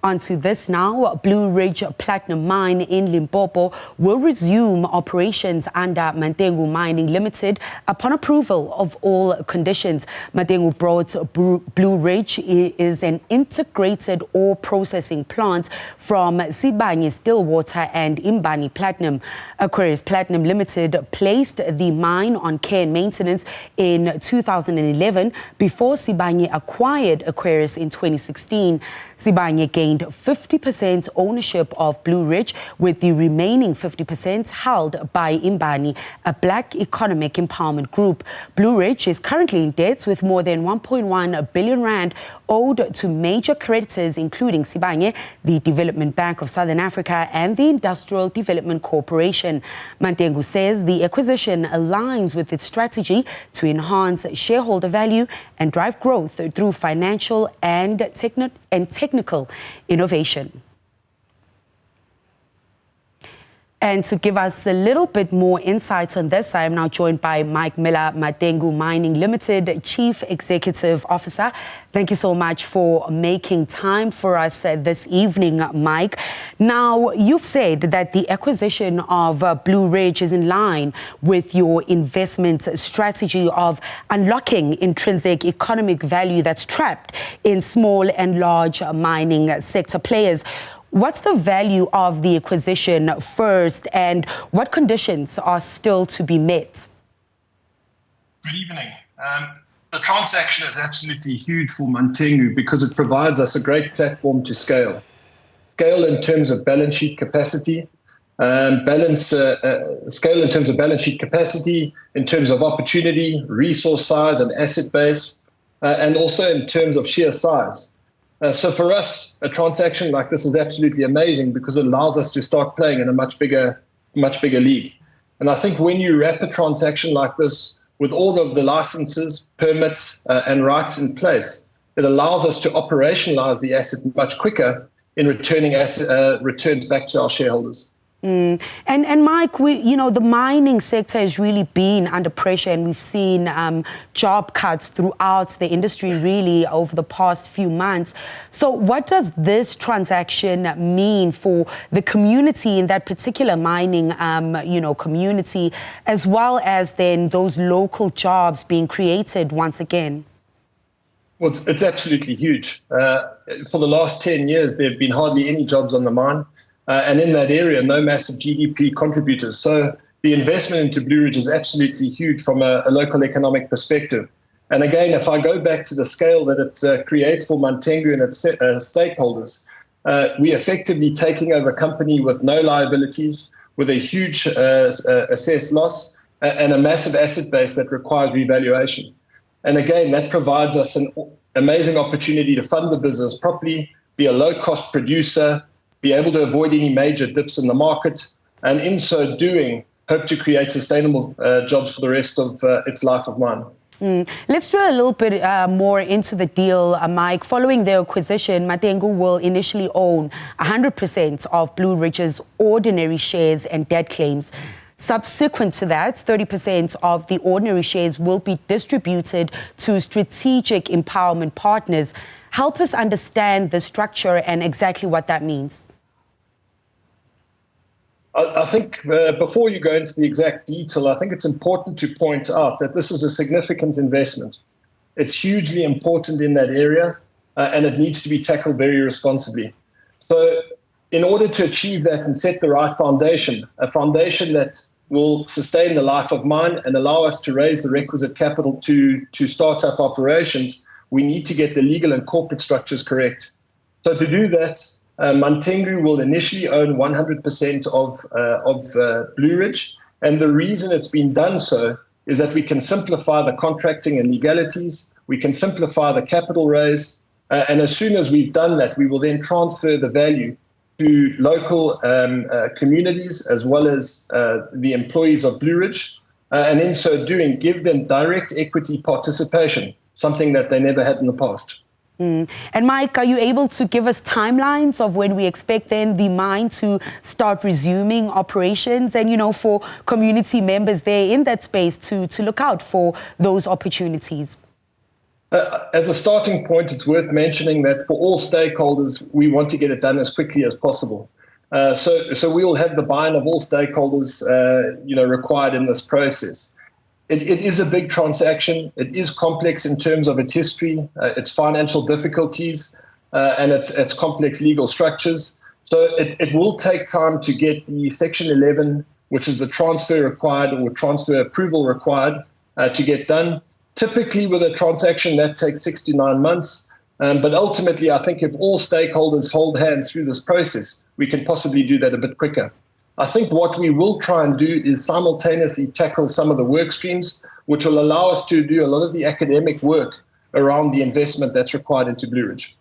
Onto this now. Blue Ridge Platinum Mine in Limpopo will resume operations under Mantengu Mining Limited upon approval of all conditions. Mantengu brought Blue Ridge is an integrated ore processing plant from Sibanye-Stillwater and Imbani Platinum. Aquarius Platinum Limited placed the mine on care and maintenance in 2011 before Sibanye acquired Aquarius in 2016. Sibanye gained 50% ownership of Blue Ridge, with the remaining 50% held by Imbani, a black economic empowerment group. Blue Ridge is currently in debt with more than 1.1 billion rand owed to major creditors, including Sibanye, the Development Bank of Southern Africa, and the Industrial Development Corporation. Mantengu says the acquisition aligns with its strategy to enhance shareholder value and drive growth through financial and technical innovation. And to give us a little bit more insight on this, I am now joined by Mike Miller, Mantengu Mining Limited Chief Executive Officer. Thank you so much for making time for us this evening, Mike. Now, you've said that the acquisition of Blue Ridge is in line with your investment strategy of unlocking intrinsic economic value that's trapped in small and large mining sector players. What's the value of the acquisition first, and what conditions are still to be met? Good evening. The transaction is absolutely huge for Mantengu because it provides us a great platform to scale. Scale in terms of balance sheet capacity, scale in terms of balance sheet capacity, in terms of opportunity, resource size and asset base, and also in terms of sheer size. So for us, a transaction like this is absolutely amazing because it allows us to start playing in a much bigger league. And I think when you wrap a transaction like this with all of the licenses, permits, and rights in place, it allows us to operationalize the asset much quicker in returning returns back to our shareholders. And Mike, the mining sector has really been under pressure, and we've seen job cuts throughout the industry really over the past few months. So what does this transaction mean for the community in that particular mining, community, as well as then those local jobs being created once again? Well, it's absolutely huge. For the last 10 years, there have been hardly any jobs on the mine. And in that area, no massive GDP contributors. So the investment into Blue Ridge is absolutely huge from a local economic perspective. And again, if I go back to the scale that it creates for Mantengu and its stakeholders, we're effectively taking over a company with no liabilities, with a huge assessed loss, and a massive asset base that requires revaluation. And again, that provides us an amazing opportunity to fund the business properly, be a low-cost producer, be able to avoid any major dips in the market, and in so doing, hope to create sustainable jobs for the rest of its life of mine. Let's drill a little bit more into the deal, Mike. Following the acquisition, Mantengu will initially own 100% of Blue Ridge's ordinary shares and debt claims. Subsequent to that, 30% of the ordinary shares will be distributed to strategic empowerment partners. Help us understand the structure and exactly what that means. I think before you go into the exact detail, I think it's important to point out that this is a significant investment. It's hugely important in that area, and it needs to be tackled very responsibly. So in order to achieve that and set the right foundation, a foundation that will sustain the life of mine and allow us to raise the requisite capital to start up operations, we need to get the legal and corporate structures correct. So to do that, Mantengu will initially own 100% of Blue Ridge. And the reason it's been done so is that we can simplify the contracting and legalities, we can simplify the capital raise, and as soon as we've done that, we will then transfer the value to local communities as well as the employees of Blue Ridge, and in so doing, give them direct equity participation, something that they never had in the past. And Mike, are you able to give us timelines of when we expect then the mine to start resuming operations, and, for community members there in that space to look out for those opportunities? As a starting point, it's worth mentioning that for all stakeholders, we want to get it done as quickly as possible. So we will have the buy-in of all stakeholders, required in this process. It is a big transaction. It is complex in terms of its history, its financial difficulties, and its complex legal structures. So it will take time to get the Section 11, which is the transfer required or transfer approval required, to get done. Typically, with a transaction, that takes 6 to 9 months. But ultimately, I think if all stakeholders hold hands through this process, we can possibly do that a bit quicker. I think what we will try and do is simultaneously tackle some of the work streams, which will allow us to do a lot of the academic work around the investment that's required into Blue Ridge.